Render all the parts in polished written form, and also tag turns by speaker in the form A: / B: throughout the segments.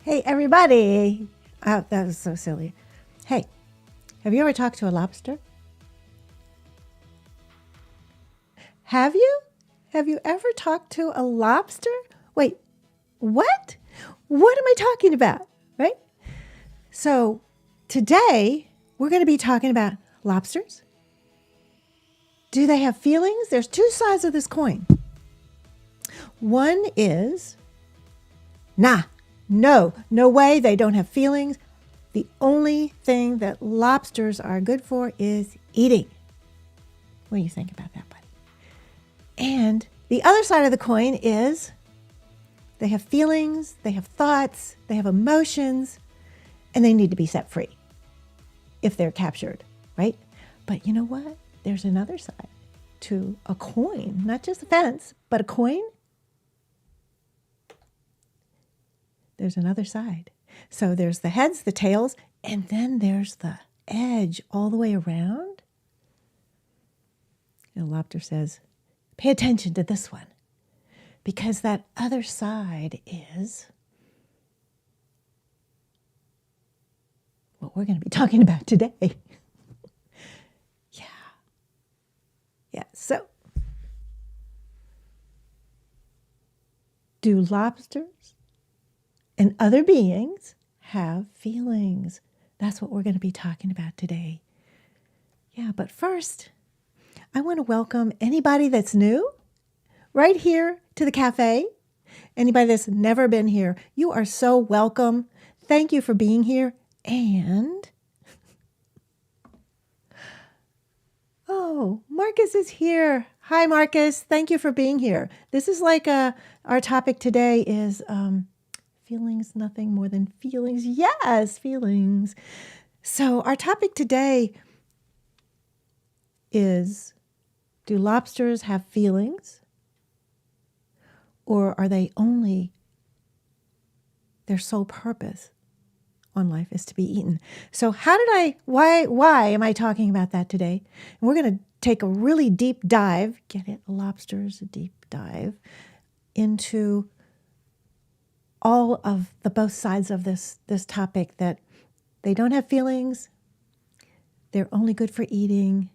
A: Hey, everybody. Oh, that was so silly. Hey, have you ever talked to a lobster? Have you? Have you ever talked to a lobster? Wait, what? What am I talking about? Right? So today we're going to be talking about lobsters. Do they have feelings? There's two sides of this coin. One is, no way, they don't have feelings. The only thing that lobsters are good for is eating. What do you think about that, buddy? And the other side of the coin is they have feelings, they have thoughts, they have emotions, and they need to be set free if they're captured, right? But you know what? There's another side to a coin, not just a fence, but a coin. There's another side. So there's the heads, the tails, and then there's the edge all the way around. And the lobster says, pay attention to this one, because that other side is what we're going to be talking about today. Yeah. So, do lobsters and other beings have feelings? That's what we're going to be talking about today. Yeah, but first, I want to welcome anybody that's new right here to the cafe. Anybody that's never been here, you are so welcome. Thank you for being here. And, oh, Marcus is here. Hi, Marcus. Thank you for being here. This is like our topic today is feelings, nothing more than feelings. Yes, feelings. So our topic today is, do lobsters have feelings? Or are they only, their sole purpose on life is to be eaten? So why am I talking about that today? And we're going to take a really deep dive, get it, lobsters, a deep dive into all of the both sides of this topic, that they don't have feelings, they're only good for eating.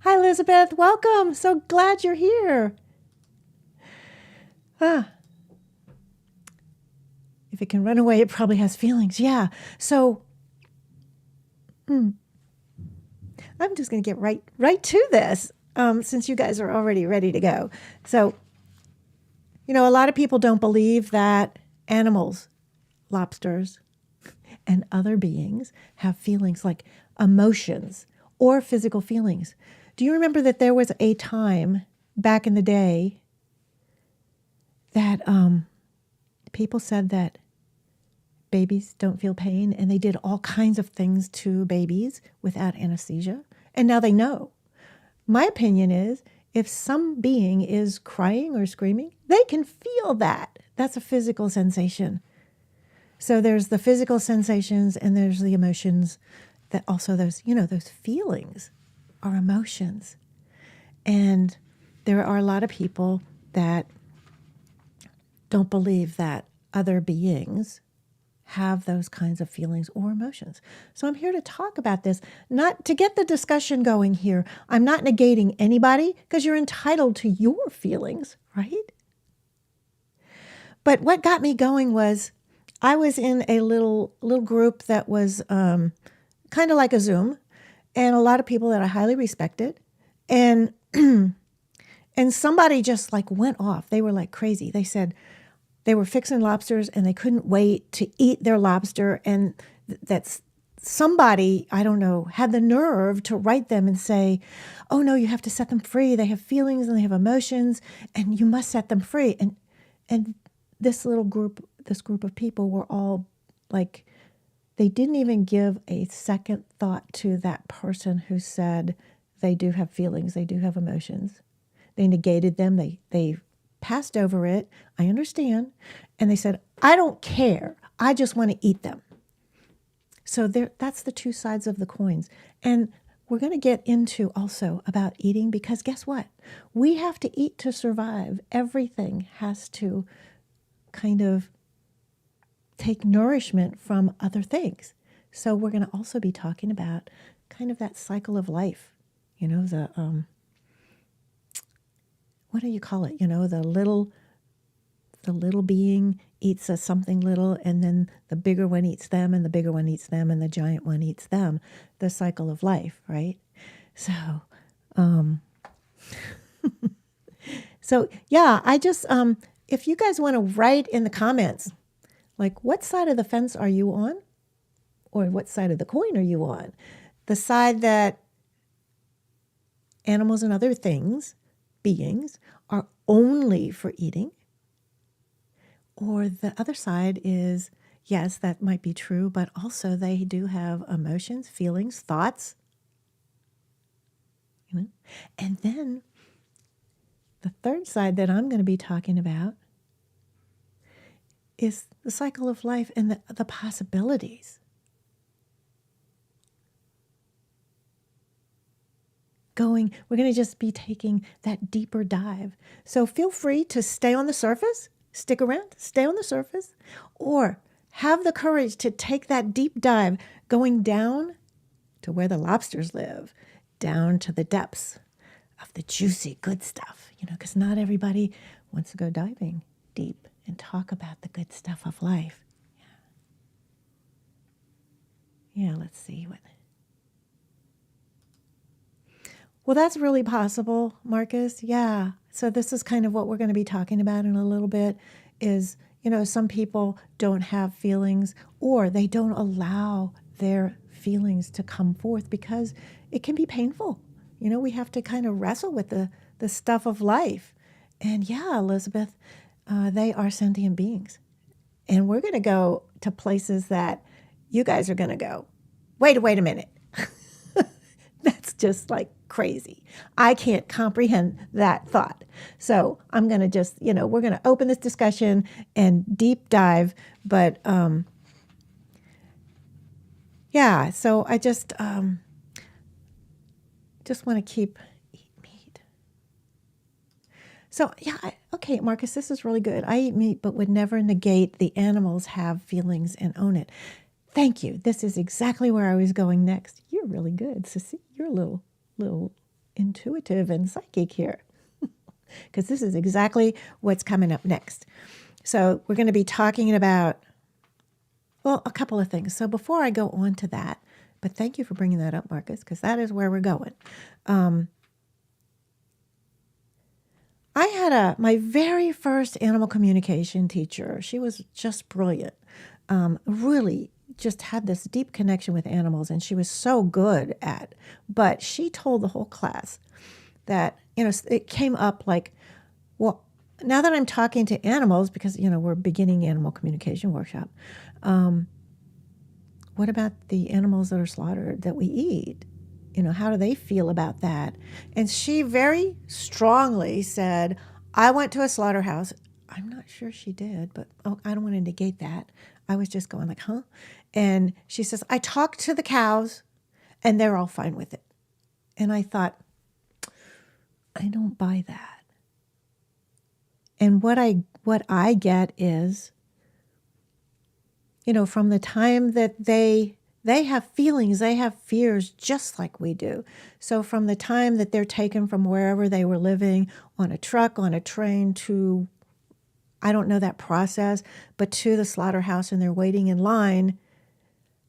A: Hi, Elizabeth. Welcome. So glad you're here. If it can run away, it probably has feelings. Yeah. So I'm just going to get right to this, since you guys are already ready to go. So, a lot of people don't believe that animals, lobsters, and other beings have feelings like emotions or physical feelings. Do you remember that there was a time back in the day that people said that babies don't feel pain, and they did all kinds of things to babies without anesthesia, and now they know. My opinion is, if some being is crying or screaming, they can feel that. That's a physical sensation. So there's the physical sensations and there's the emotions, that also those feelings are emotions. And there are a lot of people that don't believe that other beings have those kinds of feelings or emotions. So I'm here to talk about this, not to get the discussion going here. I'm not negating anybody, because you're entitled to your feelings, right? But what got me going was, I was in a little group that was kind of like a Zoom, and a lot of people that I highly respected, and and somebody just like went off. They were like crazy. They said they were fixing lobsters and they couldn't wait to eat their lobster, and that's somebody, I don't know, had the nerve to write them and say, oh no, you have to set them free. They have feelings and they have emotions, and you must set them free. And this group of people were all like, they didn't even give a second thought to that person who said they do have feelings, they do have emotions. They negated them. They passed over it. I understand. And they said, I don't care. I just want to eat them. So that's the two sides of the coins. And we're going to get into also about eating, because guess what? We have to eat to survive. Everything has to kind of take nourishment from other things. So we're going to also be talking about kind of that cycle of life, the, what do you call it? The little being eats something little, and then the bigger one eats them, and the bigger one eats them, and the giant one eats them. The cycle of life, right? So, so yeah, I just, if you guys want to write in the comments, like, what side of the fence are you on? Or what side of the coin are you on? The side that animals and other things, beings, are only for eating? Or the other side is, yes, that might be true, but also they do have emotions, feelings, thoughts. And then the third side that I'm going to be talking about is the cycle of life and the possibilities. We're going to just be taking that deeper dive. So feel free to stay on the surface, stick around, stay on the surface, or have the courage to take that deep dive going down to where the lobsters live, down to the depths of the juicy good stuff, because not everybody wants to go diving deep and talk about the good stuff of life. Yeah, let's see what. Well, that's really possible, Marcus. Yeah. So this is kind of what we're going to be talking about in a little bit is, some people don't have feelings, or they don't allow their feelings to come forth because it can be painful. We have to kind of wrestle with the stuff of life. And yeah, Elizabeth, they are sentient beings. And we're going to go to places that you guys are going to go, wait a minute. That's just like crazy. I can't comprehend that thought. So I'm going to just, we're going to open this discussion and deep dive. But yeah, so I just want to keep eat meat. So yeah, okay, Marcus, this is really good. I eat meat, but would never negate the animals have feelings and own it. Thank you. This is exactly where I was going next. You're really good, Sissy. You're a little intuitive and psychic here, because this is exactly what's coming up next. So we're going to be talking about, well, a couple of things. So before I go on to that, but thank you for bringing that up, Marcus, because that is where we're going. I had my very first animal communication teacher. She was just brilliant. Really just had this deep connection with animals, and she was so good at, but she told the whole class that, it came up like, well, now that I'm talking to animals, because, we're beginning animal communication workshop, what about the animals that are slaughtered that we eat? How do they feel about that? And she very strongly said, I went to a slaughterhouse. I'm not sure she did, but I don't want to negate that. I was just going like, huh? And she says, I talked to the cows and they're all fine with it. And I thought, I don't buy that. And what I get is, from the time that they have feelings, they have fears just like we do. So from the time that they're taken from wherever they were living on a truck, on a train to, I don't know that process, but to the slaughterhouse, and they're waiting in line,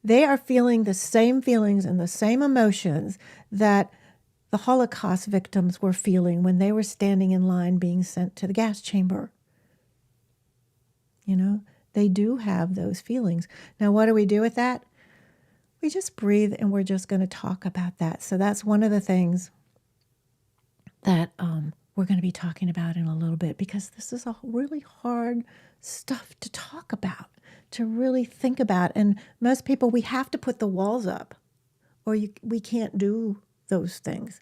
A: they are feeling the same feelings and the same emotions that the Holocaust victims were feeling when they were standing in line being sent to the gas chamber. They do have those feelings. Now, what do we do with that? We just breathe, and we're just going to talk about that. So that's one of the things that we're going to be talking about in a little bit, because this is a really hard stuff to talk about, to really think about. And most people, we have to put the walls up, or we can't do those things,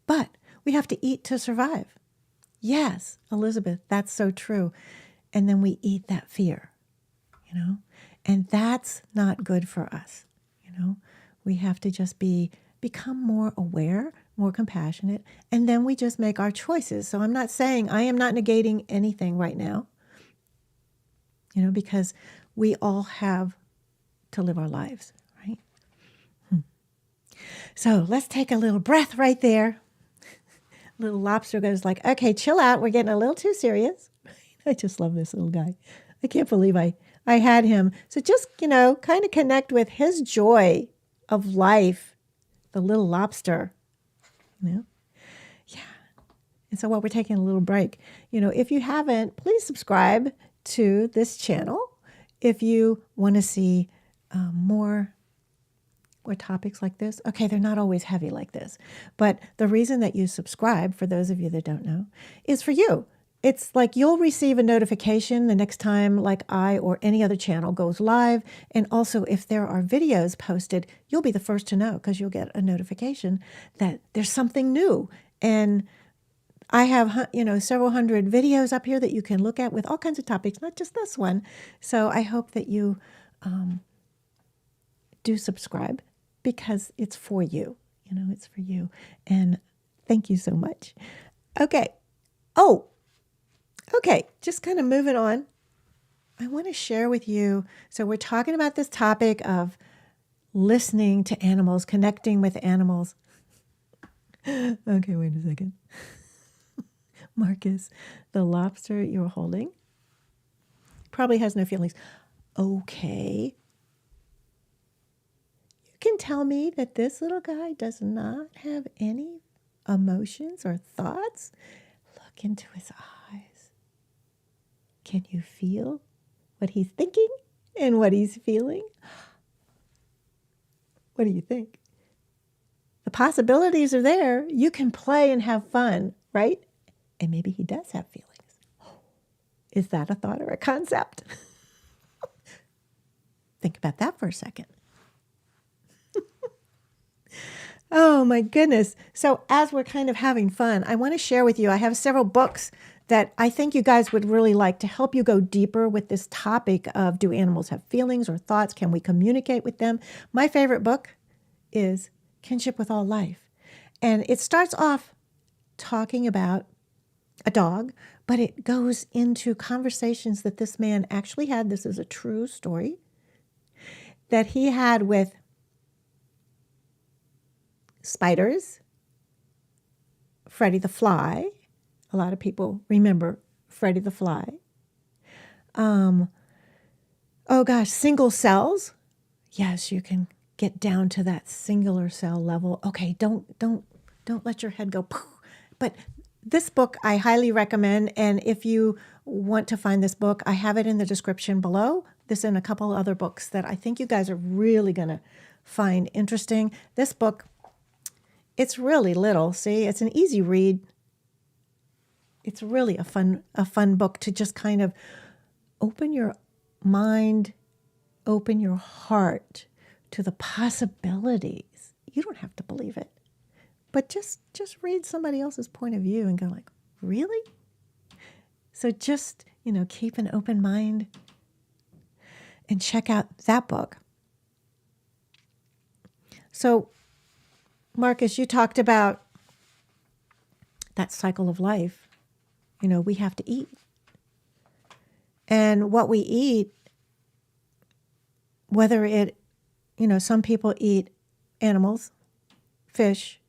A: But we have to eat to survive. Yes, Elizabeth, that's so true. And then we eat that fear, And that's not good for us, We have to just become more aware, more compassionate, and then we just make our choices. So I am not negating anything right now, because we all have to live our lives, right? So let's take a little breath right there. Little lobster goes like, okay, chill out. We're getting a little too serious. I just love this little guy. I can't believe I had him. So just, kind of connect with his joy of life, the little lobster, Yeah. And so while we're taking a little break, if you haven't, please subscribe to this channel if you want to see more topics like this. Okay, they're not always heavy like this, but the reason that you subscribe, for those of you that don't know, is for you. It's like you'll receive a notification the next time like I or any other channel goes live. And also if there are videos posted, you'll be the first to know because you'll get a notification that there's something new. And I have, several hundred videos up here that you can look at with all kinds of topics, not just this one. So I hope that you do subscribe because it's for you. It's for you. And thank you so much. Okay. Okay. Just kind of moving on. I want to share with you. So we're talking about this topic of listening to animals, connecting with animals. Okay, wait a second. Marcus, the lobster you're holding probably has no feelings. Okay. You can tell me that this little guy does not have any emotions or thoughts? Look into his eyes. Can you feel what he's thinking and what he's feeling? What do you think? The possibilities are there. You can play and have fun, right? And maybe he does have feelings. Is that a thought or a concept? Think about that for a second. Oh my goodness. So as we're kind of having fun, I want to share with you, I have several books that I think you guys would really like to help you go deeper with this topic of, do animals have feelings or thoughts? Can we communicate with them? My favorite book is Kinship with All Life. And it starts off talking about a dog, but it goes into conversations that this man actually had. This is a true story that he had with spiders, Freddy the Fly. A lot of people remember Freddy the Fly. Single cells. Yes, you can get down to that singular cell level. Okay, don't let your head go. But this book I highly recommend, and if you want to find this book, I have it in the description below. This and a couple other books that I think you guys are really going to find interesting. This book, it's really little. See, it's an easy read. It's really a fun book to just kind of open your mind, open your heart to the possibilities. You don't have to believe it. But just read somebody else's point of view and go like, really? So just, keep an open mind and check out that book. So, Marcus, you talked about that cycle of life. We have to eat. And what we eat, whether it, some people eat animals, fish,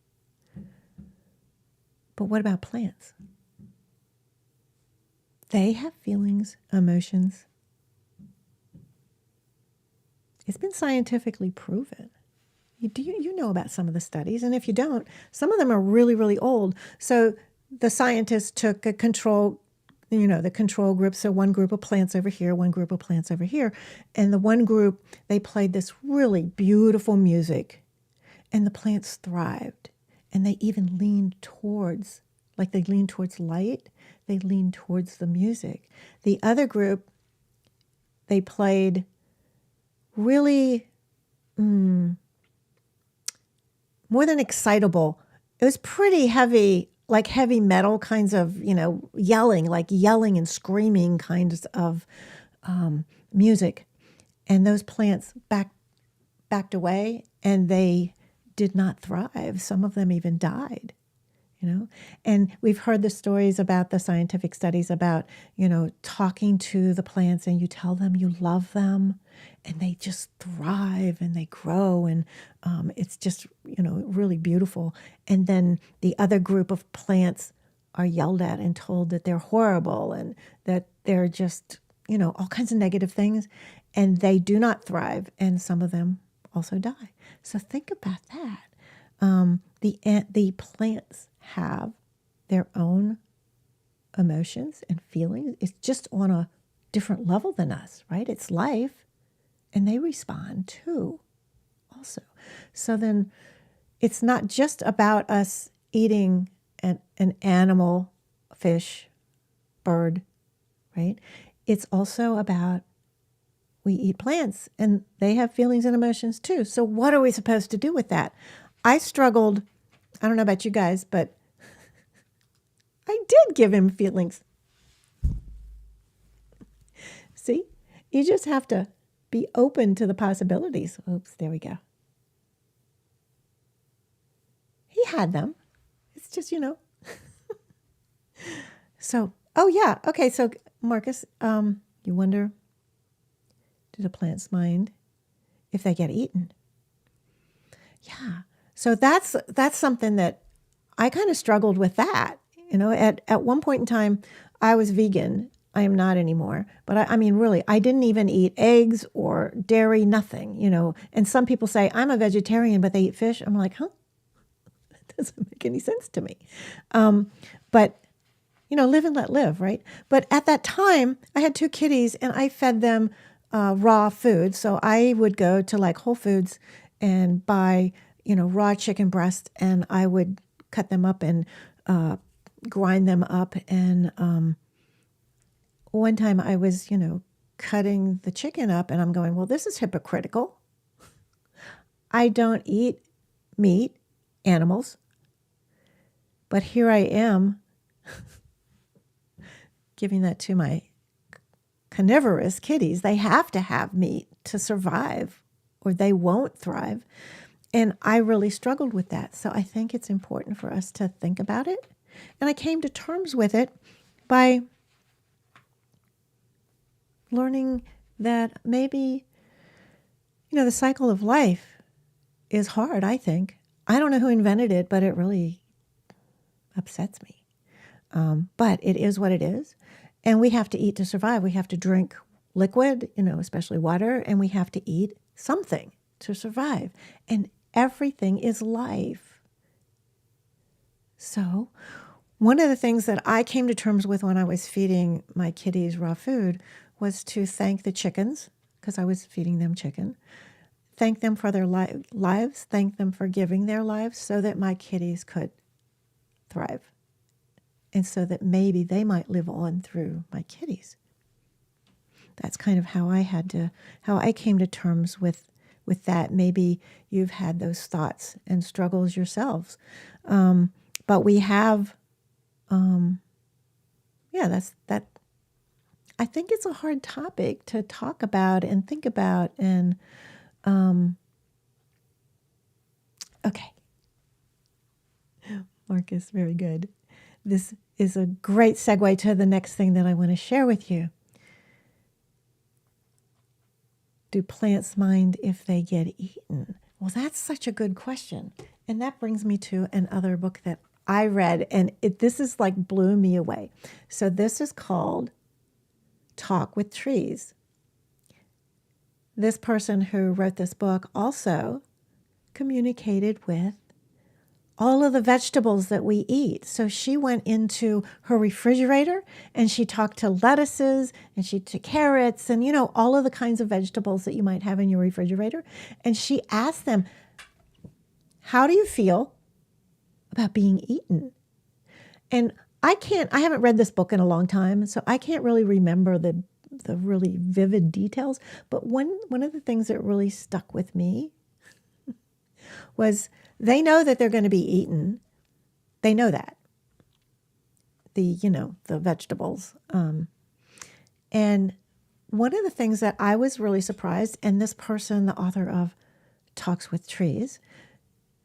A: but what about plants? They have feelings, emotions. It's been scientifically proven. You know about some of the studies, and if you don't, some of them are really, really old. So the scientists took a control, the control group, so one group of plants over here, one group of plants over here, and the one group, they played this really beautiful music, and the plants thrived. And they even leaned towards, like they leaned towards light, they leaned towards the music. The other group, they played really more than excitable. It was pretty heavy, like heavy metal kinds of, yelling and screaming kinds of music. And those plants backed away, and they did not thrive. Some of them even died. And we've heard the stories about the scientific studies about, talking to the plants, and you tell them you love them and they just thrive and they grow, and it's just, really beautiful. And then the other group of plants are yelled at and told that they're horrible and that they're just, all kinds of negative things, and they do not thrive, and some of them also die. So think about that. The plants have their own emotions and feelings. It's just on a different level than us, right? It's life, and they respond too also. So then it's not just about us eating an animal, fish, bird, right? It's also about we eat plants, and they have feelings and emotions too. So what are we supposed to do with that? I struggled. I don't know about you guys, but I did give him feelings. See, you just have to be open to the possibilities. Oops, there we go. He had them. It's just, So, oh yeah. Okay. So Marcus, you wonder, do the plants mind if they get eaten? Yeah. So that's something that I kind of struggled with that. At one point in time, I was vegan. I am not anymore. But I mean, really, I didn't even eat eggs or dairy, nothing, And some people say, I'm a vegetarian, but they eat fish. I'm like, huh? That doesn't make any sense to me. But, live and let live, right? But at that time, I had 2 kitties, and I fed them raw food. So I would go to like Whole Foods and buy, raw chicken breast, and I would cut them up and grind them up. And one time I was, cutting the chicken up, and I'm going, well, this is hypocritical. I don't eat meat, animals, but here I am giving that to my carnivorous kitties. They have to have meat to survive, or they won't thrive. And I really struggled with that. So I think it's important for us to think about it. And I came to terms with it by learning that maybe, the cycle of life is hard, I think. I don't know who invented it, but it really upsets me. But it is what it is. And we have to eat to survive. We have to drink liquid, especially water, and we have to eat something to survive. And everything is life. So one of the things that I came to terms with when I was feeding my kitties raw food was to thank the chickens, because I was feeding them chicken. Thank them for their lives. Thank them for giving their lives so that my kitties could thrive. And so that maybe they might live on through my kitties. That's kind of how I came to terms with that. Maybe you've had those thoughts and struggles yourselves. But we have, that's that. I think it's a hard topic to talk about and think about. And, okay. Marcus, very good. This is a great segue to the next thing that I want to share with you. Do plants mind if they get eaten? Well, that's such a good question. And that brings me to another book that I read, and this is like blew me away. So this is called Talk with Trees. This person who wrote this book also communicated with all of the vegetables that we eat. So she went into her refrigerator and she talked to lettuces and she to carrots and, all of the kinds of vegetables that you might have in your refrigerator. And she asked them, how do you feel about being eaten? And I haven't read this book in a long time, so I can't really remember the really vivid details. But one of the things that really stuck with me was they know that they're going to be eaten. They know that. The vegetables. And one of the things that I was really surprised, and this person, the author of Talks with Trees,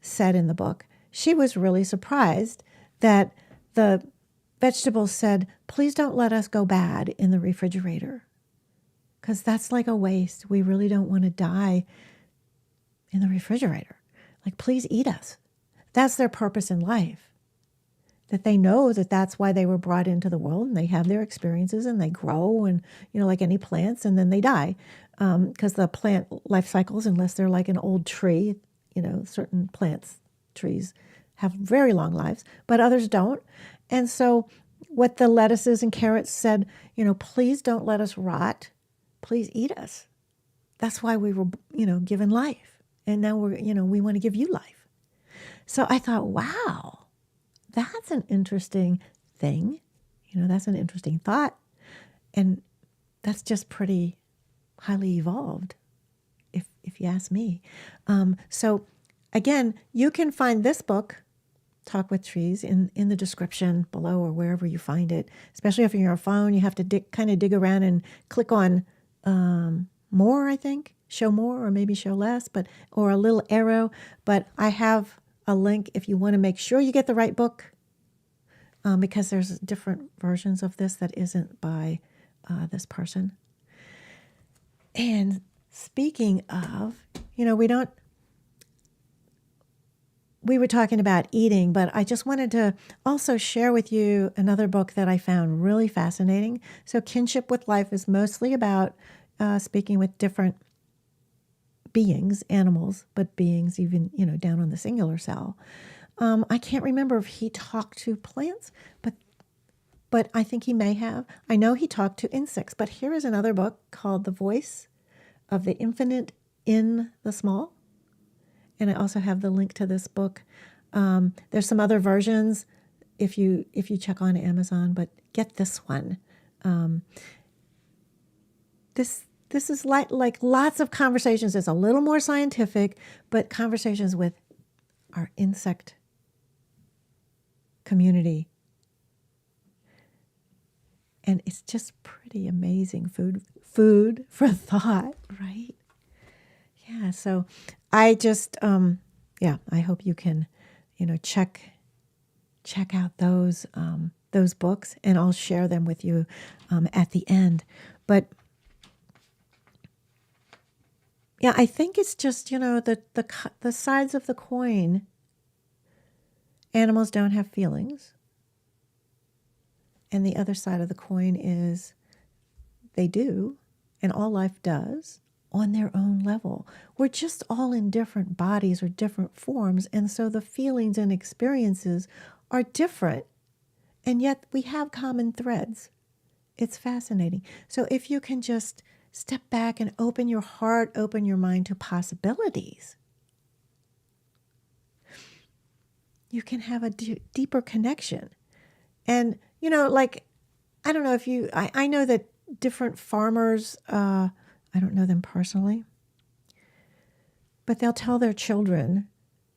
A: said in the book, she was really surprised that the vegetables said, please don't let us go bad in the refrigerator, because that's like a waste. We really don't want to die in the refrigerator. Like, please eat us. That's their purpose in life, that they know that that's why they were brought into the world, and they have their experiences and they grow, and, like any plants, and then they die. Because the plant life cycles, unless they're like an old tree, certain plants, trees have very long lives, but others don't. And so what the lettuces and carrots said, please don't let us rot. Please eat us. That's why we were, given life. And now we want to give you life. So I thought, wow, that's an interesting thing. That's an interesting thought. And that's just pretty highly evolved, if you ask me. So again, you can find this book, Talk with Trees, in the description below or wherever you find it. Especially if you're on your phone, you have to dig around and click on more, I think, show more or maybe show less, or a little arrow. But I have a link if you want to make sure you get the right book, because there's different versions of this that isn't by this person. And speaking of, we were talking about eating, but I just wanted to also share with you another book that I found really fascinating. So Kinship with Life is mostly about speaking with different beings, animals, but beings even, down on the singular cell. I can't remember if he talked to plants, but I think he may have. I know he talked to insects, but here is another book called The Voice of the Infinite in the Small. And I also have the link to this book. There's some other versions if you check on Amazon, but get this one. This is like lots of conversations. It's a little more scientific, but conversations with our insect community. And it's just pretty amazing food for thought, right? Yeah, so I just, I hope you can, check out those books, and I'll share them with you at the end. But yeah, I think it's just, the sides of the coin. Animals don't have feelings. And the other side of the coin is they do, and all life does, on their own level. We're just all in different bodies or different forms, and so the feelings and experiences are different, and yet we have common threads. It's fascinating. So if you can just step back and open your heart, open your mind to possibilities, you can have a deeper connection. And, I don't know if I know that different farmers, I don't know them personally, but they'll tell their children,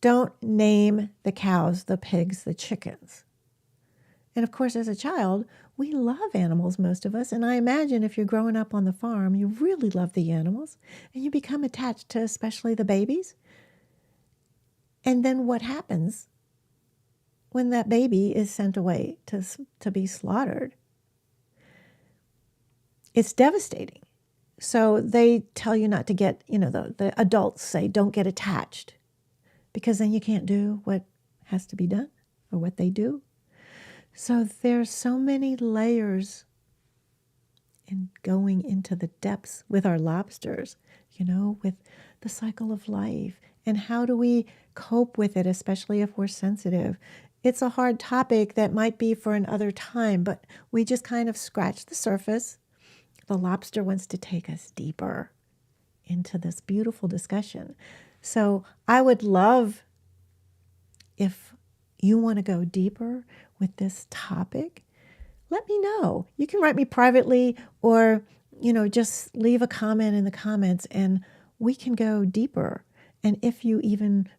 A: don't name the cows, the pigs, the chickens. And of course, as a child, we love animals, most of us. And I imagine if you're growing up on the farm, you really love the animals and you become attached to especially the babies. And then what happens when that baby is sent away to be slaughtered? It's devastating. So they tell you not to get, the adults say, don't get attached, because then you can't do what has to be done or what they do. So there's so many layers in going into the depths with our lobsters, with the cycle of life, and how do we cope with it, especially if we're sensitive. It's a hard topic that might be for another time, but we just kind of scratch the surface. The lobster wants to take us deeper into this beautiful discussion. So I would love if you want to go deeper with this topic, let me know. You can write me privately or, just leave a comment in the comments and we can go deeper. And if you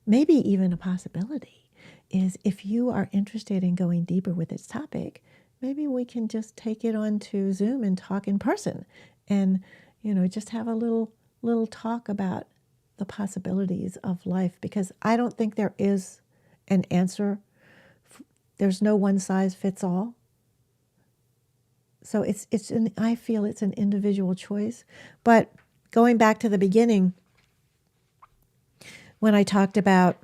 A: maybe even a possibility is if you are interested in going deeper with this topic, maybe we can just take it onto Zoom and talk in person and, just have a little talk about the possibilities of life, because I don't think there is an answer There's no one size fits all. So I feel it's an individual choice. But going back to the beginning, when I talked about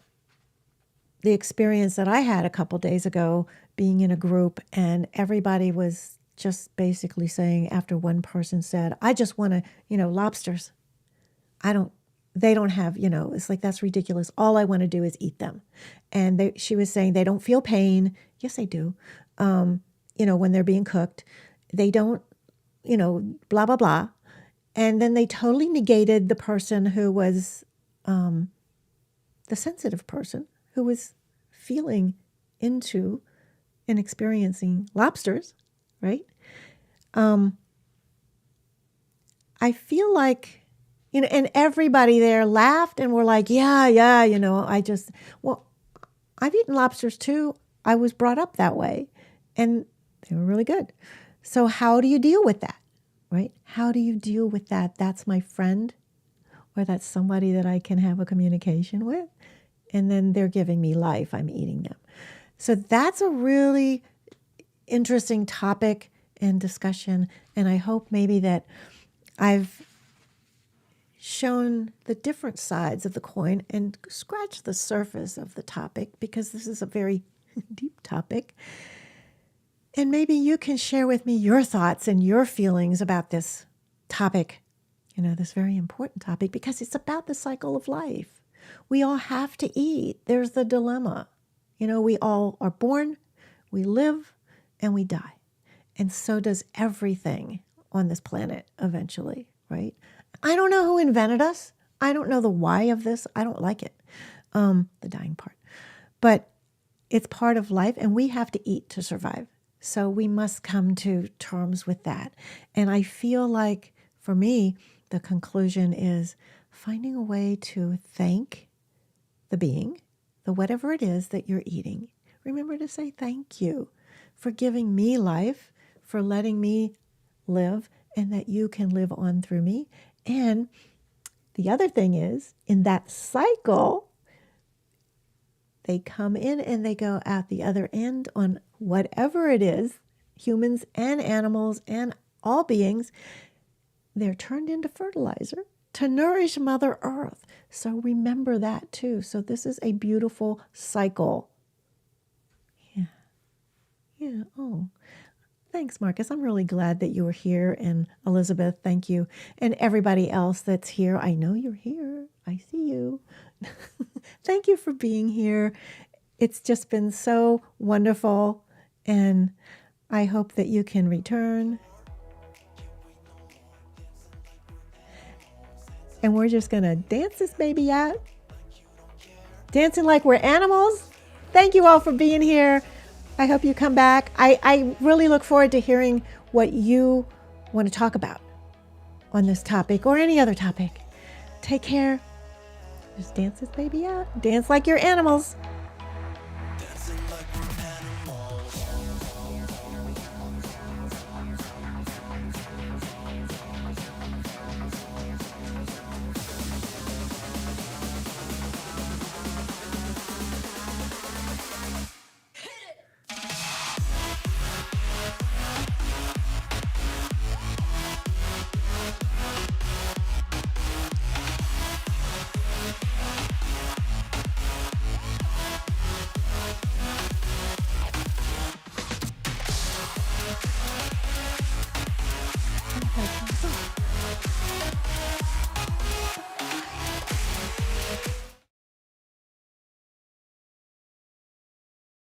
A: the experience that I had a couple days ago, being in a group, and everybody was just basically saying, after one person said, I just want to, lobsters. They don't have, it's like, that's ridiculous. All I want to do is eat them. And she was saying they don't feel pain. Yes, they do. When they're being cooked, they don't, blah, blah, blah. And then they totally negated the person who was the sensitive person who was feeling into and experiencing lobsters, right? I feel like, and everybody there laughed and were like, yeah, I've eaten lobsters too. I was brought up that way and they were really good. So how do you deal with that, right? How do you deal with that? That's my friend, or that's somebody that I can have a communication with. And then they're giving me life. I'm eating them. So that's a really interesting topic and discussion. And I hope maybe that I've shown the different sides of the coin and scratched the surface of the topic, because this is a very deep topic. And maybe you can share with me your thoughts and your feelings about this topic, this very important topic, because it's about the cycle of life. We all have to eat. There's the dilemma. We all are born, we live, and we die. And so does everything on this planet eventually, right? I don't know who invented us. I don't know the why of this. I don't like it, the dying part. But it's part of life, and we have to eat to survive. So we must come to terms with that. And I feel like, for me, the conclusion is finding a way to thank the being, the whatever it is that you're eating. Remember to say thank you for giving me life, for letting me live, and that you can live on through me. And the other thing is, in that cycle, they come in and they go out the other end on whatever it is, humans and animals and all beings. They're turned into fertilizer to nourish Mother Earth. So remember that too. So this is a beautiful cycle. Yeah. Oh, thanks, Marcus. I'm really glad that you were here. And Elizabeth, thank you. And everybody else that's here. I know you're here. I see you. Thank you for being here. It's just been so wonderful. And I hope that you can return. And we're just going to dance this baby out. Dancing like we're animals. Thank you all for being here. I hope you come back. I really look forward to hearing what you want to talk about on this topic or any other topic. Take care. Just dance this baby out. Dance like you're animals. Okay.